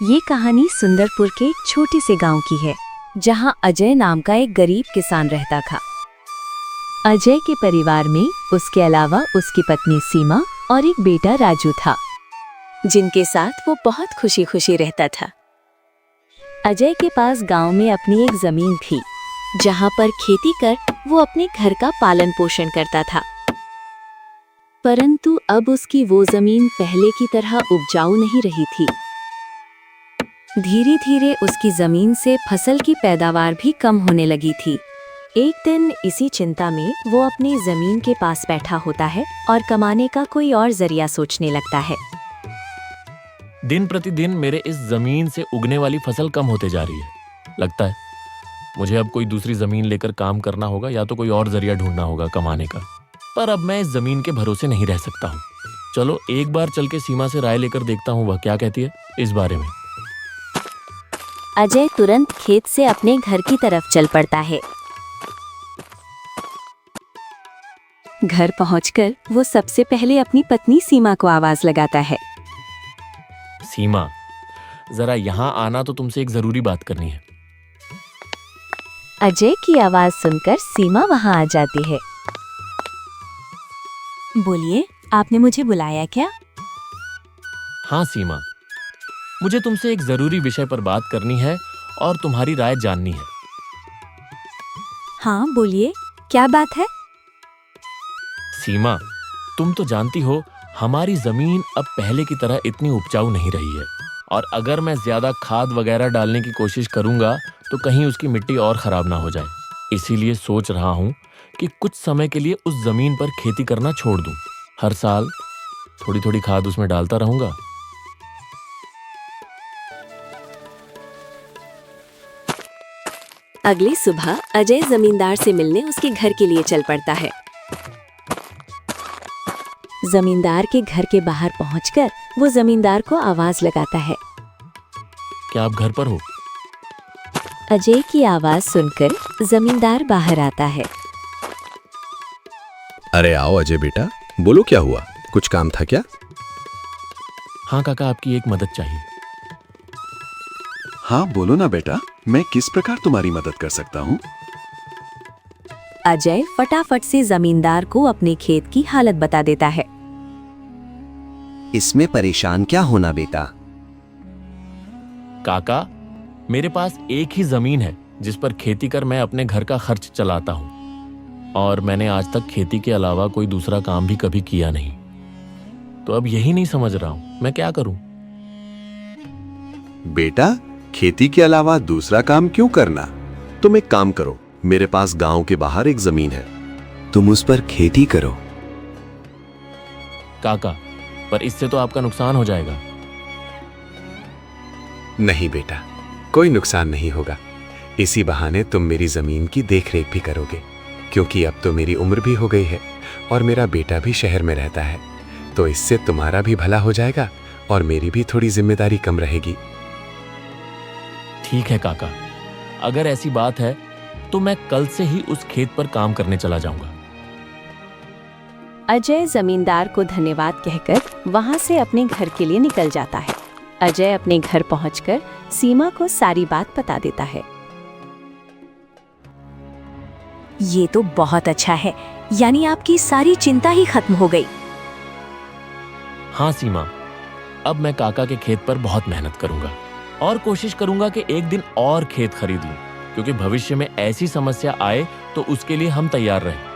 ये कहानी सुंदरपुर के एक छोटे से गांव की है, जहां अजय नाम का एक गरीब किसान रहता था। अजय के परिवार में उसके अलावा उसकी पत्नी सीमा और एक बेटा राजू था, जिनके साथ वो बहुत खुशी खुशी रहता था। अजय के पास गांव में अपनी एक जमीन थी, जहां पर खेती कर वो अपने घर का पालन पोषण करता था। परंतु अब उसकी वो जमीन पहले की तरह उपजाऊ नहीं रही थी। धीरे धीरे उसकी जमीन से फसल की पैदावार भी कम होने लगी थी। एक दिन इसी चिंता में वो अपनी जमीन के पास बैठा होता है और कमाने का कोई और जरिया सोचने लगता है। दिन प्रतिदिन मेरे इस जमीन से उगने वाली फसल कम होते जा रही है। लगता है मुझे अब कोई दूसरी जमीन लेकर काम करना होगा या तो कोई और जरिया ढूंढना होगा कमाने का। पर अब मैं इस जमीन के भरोसे नहीं रह सकता हूँ। चलो एक बार चल के सीमा से राय लेकर देखता हूँ वह क्या कहती है इस बारे में। अजय तुरंत खेत से अपने घर की तरफ चल पड़ता है। घर पहुंचकर वो सबसे पहले अपनी पत्नी सीमा को आवाज लगाता है। सीमा, जरा यहाँ आना, तो तुमसे एक जरूरी बात करनी है। अजय की आवाज सुनकर सीमा वहां आ जाती है। बोलिए, आपने मुझे बुलाया क्या? हाँ सीमा, मुझे तुमसे एक जरूरी विषय पर बात करनी है और तुम्हारी राय जाननी है। हाँ बोलिए, क्या बात है? सीमा, तुम तो जानती हो हमारी जमीन अब पहले की तरह इतनी उपजाऊ नहीं रही है, और अगर मैं ज्यादा खाद वगैरह डालने की कोशिश करूंगा तो कहीं उसकी मिट्टी और खराब ना हो जाए। इसीलिए सोच रहा हूं कि कुछ समय के लिए उस जमीन पर खेती करना छोड़ दूं। हर साल थोड़ी थोड़ी खाद उसमें डालता रहूंगा। अगली सुबह अजय जमींदार से मिलने उसके घर के लिए चल पड़ता है। जमींदार के घर के बाहर पहुंचकर वो जमींदार को आवाज लगाता है। क्या आप घर पर हो? अजय की आवाज सुनकर जमींदार बाहर आता है। अरे आओ अजय बेटा, बोलो क्या हुआ? कुछ काम था क्या? हाँ काका, आपकी एक मदद चाहिए। हाँ बोलो ना बेटा, मैं किस प्रकार तुम्हारी मदद कर सकता हूँ? अजय फटाफट से जमींदार को अपने खेत की हालत बता देता है। इसमें परेशान क्या होना बेटा। काका, मेरे पास एक ही जमीन है जिस पर खेती कर मैं अपने घर का खर्च चलाता हूँ, और मैंने आज तक खेती के अलावा कोई दूसरा काम भी कभी किया नहीं। तो अब यही नहीं समझ रहा हूँ मैं क्या करूँ। बेटा, खेती के अलावा दूसरा काम क्यों करना? तुम एक काम करो, मेरे पास गांव के बाहर एक जमीन है, तुम उस पर खेती करो। काका, पर इससे तो आपका नुकसान हो जाएगा। नहीं बेटा, कोई नुकसान नहीं होगा। इसी बहाने तुम मेरी जमीन की देखरेख भी करोगे, क्योंकि अब तो मेरी उम्र भी हो गई है और मेरा बेटा भी शहर में रहता है। तो इससे तुम्हारा भी भला हो जाएगा और मेरी भी थोड़ी जिम्मेदारी कम रहेगी। ठीक है काका, अगर ऐसी बात है तो मैं कल से ही उस खेत पर काम करने चला जाऊंगा। अजय जमींदार को धन्यवाद कहकर वहां से अपने घर के लिए निकल जाता है। अजय अपने घर पहुंचकर सीमा को सारी बात बता देता है। ये तो बहुत अच्छा है, यानी आपकी सारी चिंता ही खत्म हो गई। हाँ सीमा, अब मैं काका के खेत पर बहुत मेहनत करूंगा और कोशिश करूंगा कि एक दिन और खेत खरीद लूं, क्योंकि भविष्य में ऐसी समस्या आए तो उसके लिए हम तैयार रहें।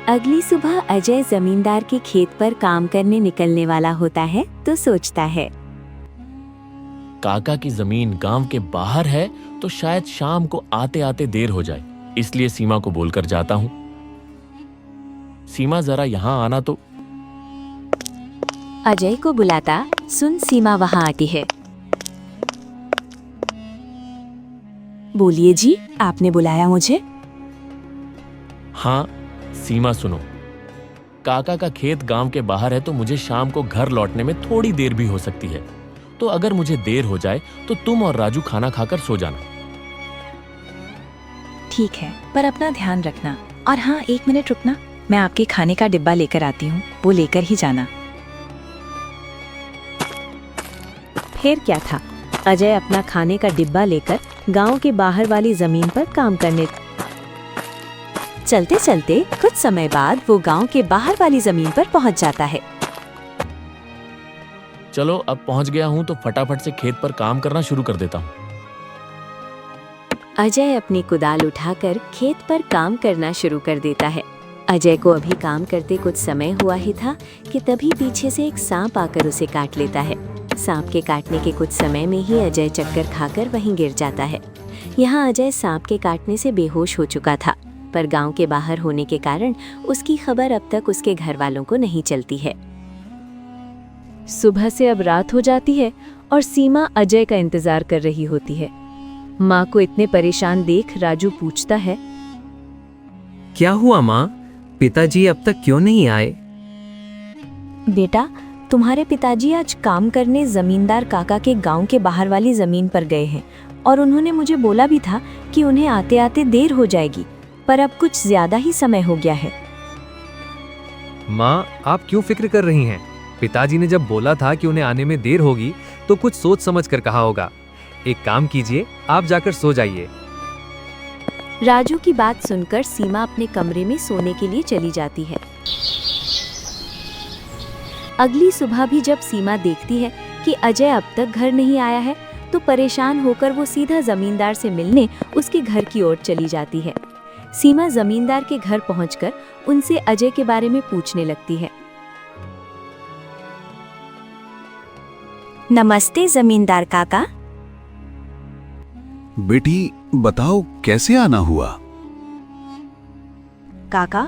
अगली सुबह अजय जमींदार के खेत पर काम करने निकलने वाला होता है तो सोचता है, काका की जमीन गांव के बाहर है तो शायद शाम को आते आते देर हो जाए, इसलिए सीमा को बोलकर जाता हूं। सीमा, जरा यहां आना तो। अजय को बुलाता सुन सीमा वहां आती है। बोलिए जी, आपने बुलाया मुझे? हाँ सीमा, सुनो, काका का खेत गांव के बाहर है तो मुझे शाम को घर लौटने में थोड़ी देर भी हो सकती है। तो अगर मुझे देर हो जाए तो तुम और राजू खाना खाकर सो जाना। ठीक है, पर अपना ध्यान रखना। और हाँ, 1 मिनट रुकना, मैं आपके खाने का डिब्बा लेकर आती हूँ, वो लेकर ही जाना। फिर क्या था, अजय अपना खाने का डिब्बा लेकर गांव के बाहर वाली जमीन पर काम करने। चलते चलते कुछ समय बाद वो गांव के बाहर वाली जमीन पर पहुंच जाता है। चलो अब पहुंच गया हूं तो फटाफट से खेत पर काम करना शुरू कर देता हूं। अजय अपनी कुदाल उठाकर खेत पर काम करना शुरू कर देता है। अजय को अभी काम करते कुछ समय हुआ ही था कि तभी पीछे से एक सांप आकर उसे काट लेता है। सांप के काटने के कुछ समय में ही अजय चक्कर खाकर वहीं गिर जाता है। यहाँ अजय सांप के काटने से बेहोश हो चुका था, पर गांव के बाहर होने के कारण उसकी खबर अब तक उसके घर वालों को नहीं चलती है। सुबह से अब रात हो जाती है और सीमा अजय का इंतजार कर रही होती है। माँ को इतने परेशान देख राजू पूछता है, क्या हुआ माँ, पिताजी अब तक क्यों नहीं आए? बेटा, तुम्हारे पिताजी आज काम करने जमींदार काका के गांव के बाहर वाली जमीन पर गए हैं और उन्होंने मुझे बोला भी था कि उन्हें आते आते देर हो जाएगी, पर अब कुछ ज्यादा ही समय हो गया है। माँ, आप क्यों फिक्र कर रही हैं? पिताजी ने जब बोला था कि उन्हें आने में देर होगी तो कुछ सोच समझ कर कहा होगा। एक काम कीजिए, आप जाकर सो जाइए। राजू की बात सुनकर सीमा अपने कमरे में सोने के लिए चली जाती है। अगली सुबह भी जब सीमा देखती है कि अजय अब तक घर नहीं आया है, तो परेशान होकर वो सीधा जमींदार से मिलने उसके घर की ओर चली जाती है। सीमा जमींदार के घर पहुंचकर उनसे अजय के बारे में पूछने लगती है। नमस्ते जमींदार काका। बेटी बताओ कैसे आना हुआ? काका,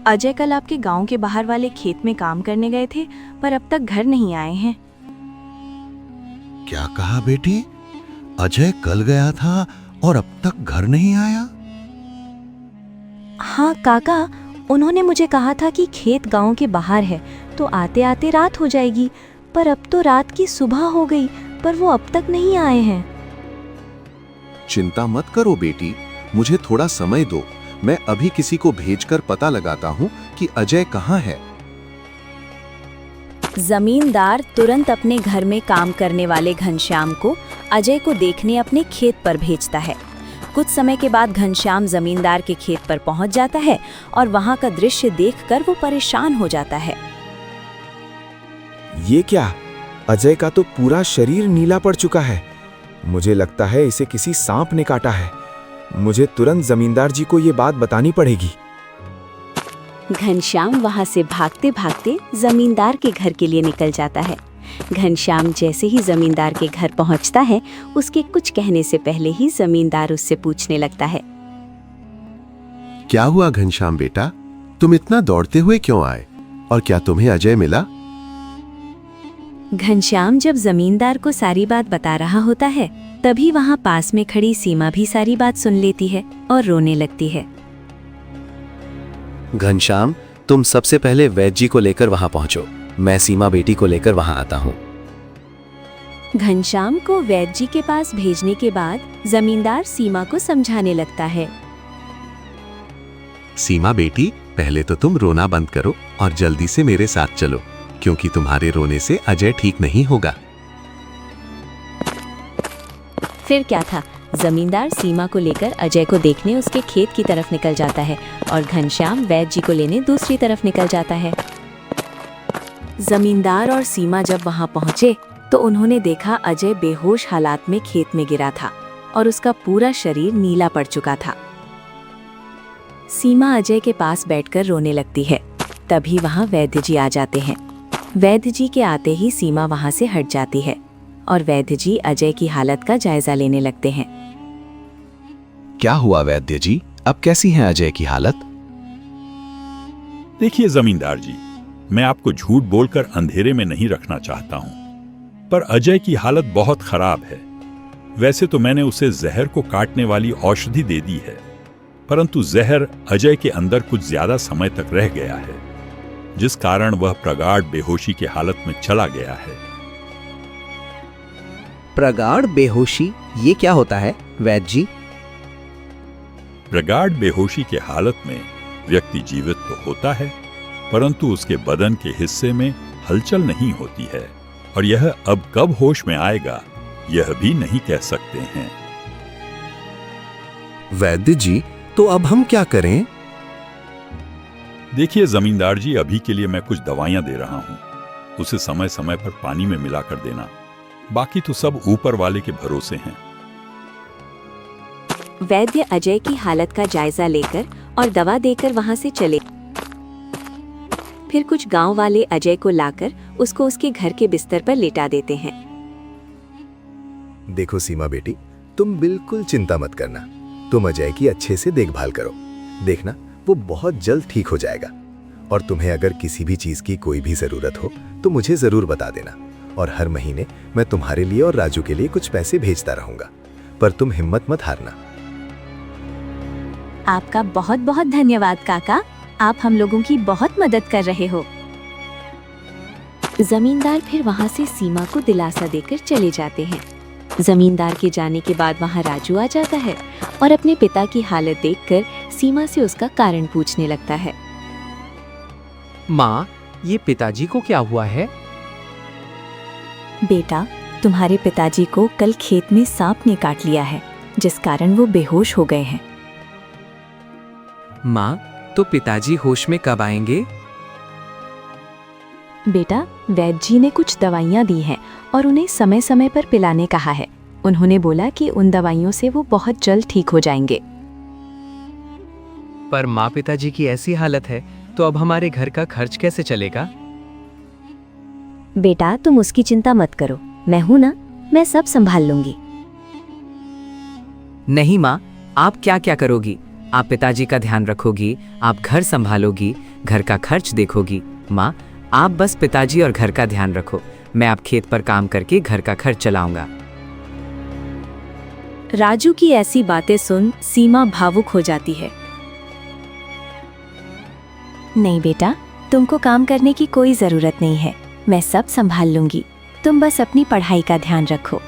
अजय कल आपके गांव के बाहर वाले खेत में काम करने गए थे, पर अब तक घर नहीं आए हैं। क्या कहा बेटी? अजय कल गया था और अब तक घर नहीं आया? हाँ काका, उन्होंने मुझे कहा था कि खेत गांव के बाहर है तो आते आते रात हो जाएगी, पर अब तो रात की सुबह हो गई, पर वो अब तक नहीं आए हैं। चिंता मत करो बेटी, मुझे थोड़ा समय दो। मैं अभी किसी को भेजकर पता लगाता हूँ कि अजय कहाँ है। जमींदार तुरंत अपने घर में काम करने वाले घनश्याम को अजय को देखने अपने खेत पर भेजता है। कुछ समय के बाद घनश्याम जमींदार के खेत पर पहुंच जाता है और वहां का दृश्य देखकर वो परेशान हो जाता है। ये क्या? अजय का तो पूरा शरीर नीला पड़ चुका है। मुझे लगता है इसे किसी सांप ने काटा है। मुझे तुरंत जमींदार जी को ये बात बतानी पड़ेगी। घनश्याम वहां से भागते भागते जमींदार के घर के लिए निकल जाता है। घनश्याम जैसे ही जमींदार के घर पहुंचता है, उसके कुछ कहने से पहले ही जमींदार उससे पूछने लगता है। क्या हुआ घनश्याम बेटा, तुम इतना दौड़ते हुए क्यों आए? और क्या तुम्हें अजय मिला? घनश्याम जब जमींदार को सारी बात बता रहा होता है, तभी वहां पास में खड़ी सीमा भी सारी बात सुन लेती है और रोने लगती है। घनश्याम, तुम सबसे पहले वैद्य जी को लेकर वहां पहुंचो। मैं सीमा बेटी को लेकर वहां आता हूं। घनश्याम को वैद्य जी के पास भेजने के बाद जमींदार सीमा को समझाने लगता है। सीमा बेटी, पहले तो तुम रोना बंद करो और जल्दी से मेरे साथ चलो, क्योंकि तुम्हारे रोने से अजय ठीक नहीं होगा। फिर क्या था, जमींदार सीमा को लेकर अजय को देखने उसके खेत की तरफ निकल जाता है और घनश्याम वैद्य जी को लेने दूसरी तरफ निकल जाता है। जमींदार और सीमा जब वहां पहुंचे तो उन्होंने देखा अजय बेहोश हालात में खेत में गिरा था और उसका पूरा शरीर नीला पड़ चुका था। सीमा अजय के पास बैठकर रोने लगती है। तभी वहां वैद्य जी आ जाते हैं। वैद्य जी के आते ही सीमा वहां से हट जाती है और वैद्य जी अजय की हालत का जायजा लेने लगते हैं। क्या हुआ वैद्य जी, अब कैसी है अजय की हालत? देखिए जमींदार जी, मैं आपको झूठ बोलकर अंधेरे में नहीं रखना चाहता हूं, पर अजय की हालत बहुत खराब है। वैसे तो मैंने उसे जहर को काटने वाली औषधि दे दी है, परंतु जहर अजय के अंदर कुछ ज्यादा समय तक रह गया है, जिस कारण वह प्रगाढ़ बेहोशी की हालत में चला गया है। प्रगाढ़ बेहोशी, ये क्या होता है वैद्य जी? प्रगाढ़ बेहोशी की हालत में व्यक्ति जीवित तो होता है, परंतु उसके बदन के हिस्से में हलचल नहीं होती है और यह अब कब होश में आएगा यह भी नहीं कह सकते हैं। वैद्य जी, तो अब हम क्या करें? देखिए जमींदार जी, अभी के लिए मैं कुछ दवाइयां दे रहा हूं, उसे समय समय पर पानी में मिलाकर देना, बाकी तो सब ऊपर वाले के भरोसे हैं। वैद्य अजय की हालत का जायजा लेकर और दवा देकर वहां से चले। फिर कुछ गांव वाले अजय को लाकर उसको उसके घर के बिस्तर पर लेटा देते हैं। देखो सीमा बेटी, तुम बिल्कुल चिंता मत करना। तुम अजय की अच्छे से देखभाल करो, देखना वो बहुत जल्द ठीक हो जाएगा। और तुम्हें अगर किसी भी चीज की कोई भी जरूरत हो तो मुझे जरूर बता देना, और हर महीने मैं तुम्हारे लिए और राजू के लिए कुछ पैसे भेजता रहूंगा। पर तुम हिम्मत मत हारना। आपका बहुत बहुत धन्यवाद काका, आप हम लोगों की बहुत मदद कर रहे हो। जमींदार फिर वहां से सीमा को दिलासा देकर चले जाते हैं। जमींदार के जाने के बाद वहां राजू आ जाता है और अपने पिता की हालत देखकर सीमा से उसका कारण पूछने लगता है। माँ, ये पिताजी को क्या हुआ है? बेटा, तुम्हारे पिताजी को कल खेत में सांप ने काट लिया है, जिस कारण वो बेहोश हो गए हैं। माँ, तो पिताजी होश में कब आएंगे? बेटा, वैद्य जी ने कुछ दवाइयाँ दी हैं और उन्हें समय समय पर पिलाने कहा है। उन्होंने बोला कि उन दवाइयों से वो बहुत जल्द ठीक हो जाएंगे। पर माँ, पिताजी की ऐसी हालत है तो अब हमारे घर का खर्च कैसे चलेगा? बेटा, तुम उसकी चिंता मत करो, मैं हूं ना, मैं सब संभाल लूंगी। नहीं माँ, आप क्या क्या करोगी? आप पिताजी का ध्यान रखोगी, आप घर संभालोगी, घर का खर्च देखोगी। माँ, आप बस पिताजी और घर का ध्यान रखो, मैं आप खेत पर काम करके घर का खर्च चलाऊंगा। राजू की ऐसी बातें सुन सीमा भावुक हो जाती है। नहीं बेटा, तुमको काम करने की कोई जरूरत नहीं है, मैं सब संभाल लूंगी। तुम बस अपनी पढ़ाई का ध्यान रखो।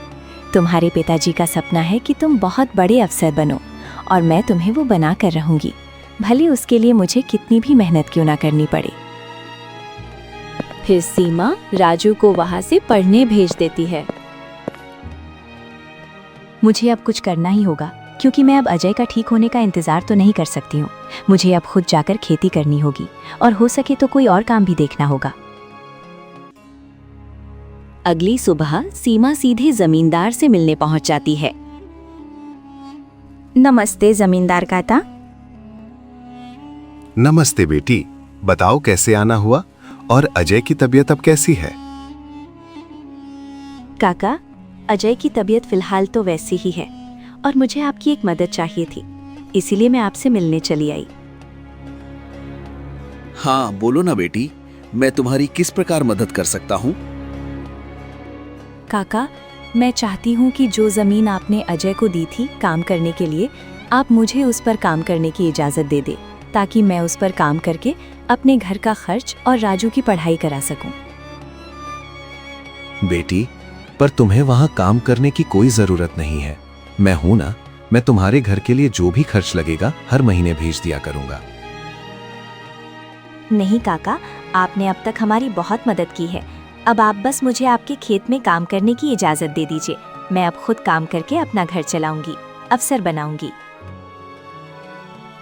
तुम्हारे पिताजी का सपना है कि तुम बहुत बड़े अफसर बनो, और मैं तुम्हें वो बना कर रहूंगी, भले उसके लिए मुझे कितनी भी मेहनत क्यों ना करनी पड़े। फिर सीमा राजू को वहां से पढ़ने भेज देती है। मुझे अब कुछ करना ही होगा, क्योंकि मैं अब अजय का ठीक होने का इंतजार तो नहीं कर सकती हूँ। मुझे अब खुद जाकर खेती करनी होगी, और हो सके तो कोई और काम भी देखना होगा। अगली सुबह सीमा सीधे जमींदार से मिलने पहुंच जाती है। नमस्ते जमींदार काका। नमस्ते बेटी, बताओ कैसे आना हुआ, और अजय की तबीयत अब कैसी है? काका, अजय की तबीयत फिलहाल तो वैसी ही है, और मुझे आपकी एक मदद चाहिए थी, इसीलिए मैं आपसे मिलने चली आई। हाँ बोलो ना बेटी, मैं तुम्हारी किस प्रकार मदद कर सकता हूँ? काका, मैं चाहती हूँ कि जो जमीन आपने अजय को दी थी काम करने के लिए, आप मुझे उस पर काम करने की इजाजत दे दे, ताकि मैं उस पर काम करके अपने घर का खर्च और राजू की पढ़ाई करा सकूं। बेटी, पर तुम्हें वहाँ काम करने की कोई जरूरत नहीं है। मैं हूं ना, मैं तुम्हारे घर के लिए जो भी खर्च लगेगा हर महीने भेज दिया करूंगा। नहीं काका, आपने अब तक हमारी बहुत मदद की है। अब आप बस मुझे आपके खेत में काम करने की इजाजत दे दीजिए। मैं अब खुद काम करके अपना घर चलाऊंगी, अफसर बनाऊंगी।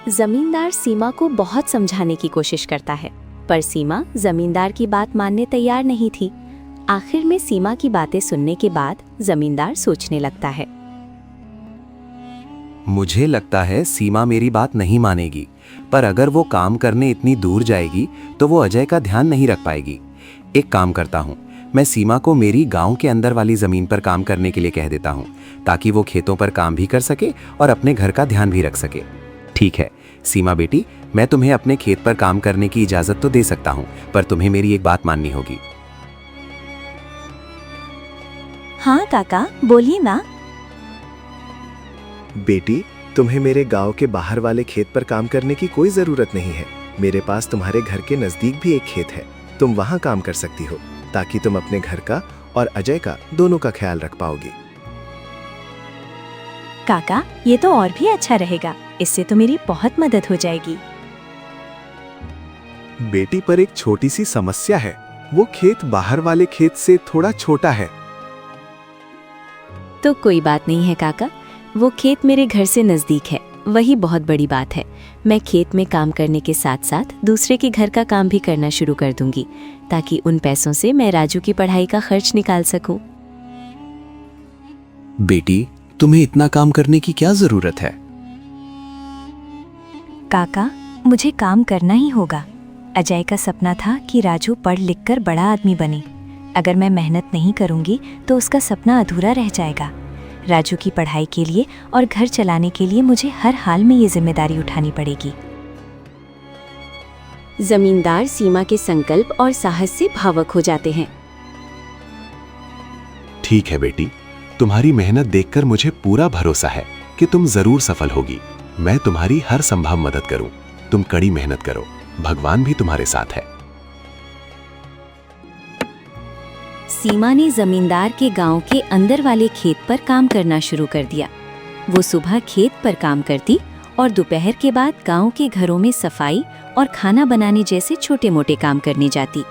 जमींदार सीमा को बहुत समझाने की कोशिश करता है, पर सीमा जमींदार की बात मानने तैयार नहीं थी। आखिर में सीमा की बातें सुनने के बाद जमींदार सोचने लगता है। मुझे लगता है सीमा मेरी बात नहीं मानेगी, पर अगर वो काम करने इतनी दूर जाएगी तो वो अजय का ध्यान नहीं रख पाएगी। एक काम करता हूँ, मैं सीमा को मेरी गांव के अंदर वाली जमीन पर काम करने के लिए कह देता हूँ, ताकि वो खेतों पर काम भी कर सके और अपने घर का ध्यान भी रख सके। ठीक है सीमा बेटी, मैं तुम्हें अपने खेत पर काम करने की इजाजत तो दे सकता हूँ, पर तुम्हें मेरी एक बात माननी होगी। हाँ काका, बोलिए ना। बेटी, तुम्हें मेरे गांव के बाहर वाले खेत पर काम करने की कोई जरूरत नहीं है। मेरे पास तुम्हारे घर के नजदीक भी एक खेत है, तुम वहां काम कर सकती हो, ताकि तुम अपने घर का और अजय का दोनों का ख्याल रख पाओगी। काका, ये तो और भी अच्छा रहेगा, इससे तो मेरी बहुत मदद हो जाएगी। बेटी, पर एक छोटी सी समस्या है। वो खेत बाहर वाले खेत से थोड़ा छोटा है। तो कोई बात नहीं है काका, वो खेत मेरे घर से नजदीक है, वही बहुत बड़ी बात है। मैं खेत में काम करने के साथ साथ दूसरे के घर का काम भी करना शुरू कर दूंगी, ताकि उन पैसों से मैं राजू की पढ़ाई का खर्च निकाल सकूं। बेटी, तुम्हें इतना काम करने की क्या जरूरत है? काका, मुझे काम करना ही होगा। अजय का सपना था कि राजू पढ़ लिख कर बड़ा आदमी बने। अगर मैं मेहनत नहीं करूंगी तो उसका सपना अधूरा रह जाएगा। राजू की पढ़ाई के लिए और घर चलाने के लिए मुझे हर हाल में ये जिम्मेदारी उठानी पड़ेगी। जमींदार सीमा के संकल्प और साहस से भावुक हो जाते हैं। ठीक है बेटी, तुम्हारी मेहनत देखकर मुझे पूरा भरोसा है कि तुम जरूर सफल होगी। मैं तुम्हारी हर संभव मदद करूं। तुम कड़ी मेहनत करो, भगवान भी तुम्हारे साथ है। सीमा ने जमींदार के गांव के अंदर वाले खेत पर काम करना शुरू कर दिया। वो सुबह खेत पर काम करती और दोपहर के बाद गांव के घरों में सफाई और खाना बनाने जैसे छोटे मोटे काम करने जाती।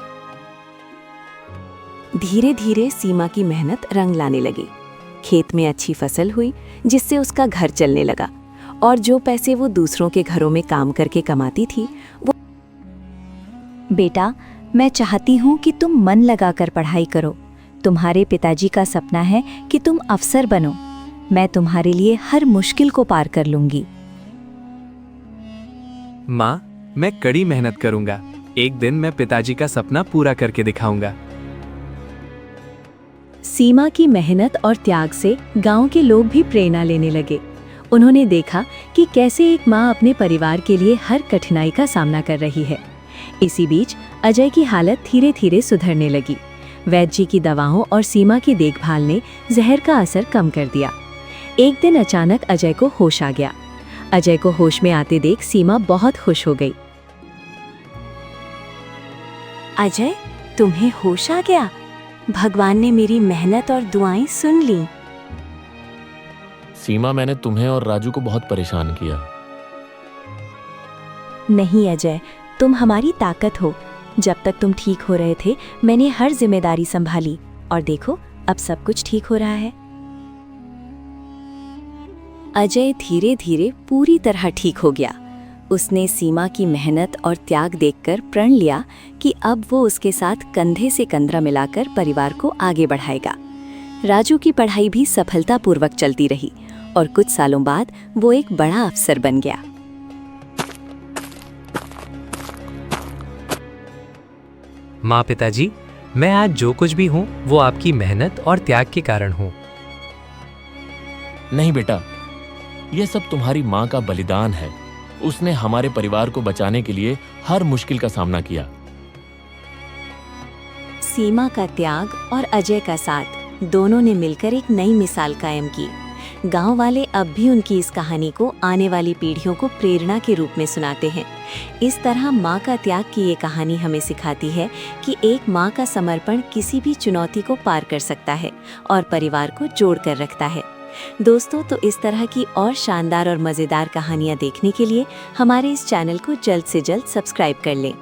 धीरे धीरे सीमा की मेहनत रंग लाने लगी। खेत में अच्छी फसल हुई, जिससे उसका घर चलने लगा, और जो पैसे वो दूसरों के घरों में काम करके कमाती थी वो। बेटा, मैं चाहती हूँ कि तुम मन लगाकर पढ़ाई करो। तुम्हारे पिताजी का सपना है कि तुम अफसर बनो। मैं तुम्हारे लिए हर मुश्किल को पार कर लूंगी। माँ, मैं कड़ी मेहनत करूंगा। एक दिन मैं पिताजी का सपना पूरा करके दिखाऊंगा। सीमा की मेहनत और त्याग से गांव के लोग भी प्रेरणा लेने लगे। उन्होंने देखा कि कैसे एक माँ अपने परिवार के लिए हर कठिनाई का सामना कर रही है। इसी बीच अजय की हालत धीरे धीरे सुधरने लगी। वैद्य जी की दवाओं और सीमा की देखभाल ने जहर का असर कम कर दिया। एक दिन अचानक अजय को होश आ गया। अजय को होश में आते देख सीमा बहुत खुश हो गई। अजय, तुम्हें होश आ गया? भगवान ने मेरी मेहनत और दुआएं सुन ली। सीमा, मैंने तुम्हें और राजू को बहुत परेशान किया। नहीं अजय, तुम हमारी ताकत हो। जब तक तुम ठीक हो रहे थे, मैंने हर जिम्मेदारी संभाली, और देखो अब सब कुछ ठीक हो रहा है। अजय धीरे धीरे पूरी तरह ठीक हो गया। उसने सीमा की मेहनत और त्याग देखकर प्रण लिया कि अब वो उसके साथ कंधे से कंधा मिलाकर परिवार को आगे बढ़ाएगा। राजू की पढ़ाई भी सफलतापूर्वक चलती रही और कुछ सालों बाद वो एक बड़ा अफसर बन गया। माँ, पिताजी, मैं आज जो कुछ भी हूँ वो आपकी मेहनत और त्याग के कारण हूँ। नहीं बेटा, यह सब तुम्हारी माँ का बलिदान है। उसने हमारे परिवार को बचाने के लिए हर मुश्किल का सामना किया। सीमा का त्याग और अजय का साथ, दोनों ने मिलकर एक नई मिसाल कायम की। गांव वाले अब भी उनकी इस कहानी को आने वाली पीढ़ियों को प्रेरणा के रूप में सुनाते हैं। इस तरह माँ का त्याग की ये कहानी हमें सिखाती है कि एक माँ का समर्पण किसी भी चुनौती को पार कर सकता है और परिवार को जोड़ कर रखता है। दोस्तों, तो इस तरह की और शानदार और मज़ेदार कहानियाँ देखने के लिए हमारे इस चैनल को जल्द से जल्द सब्सक्राइब कर लें।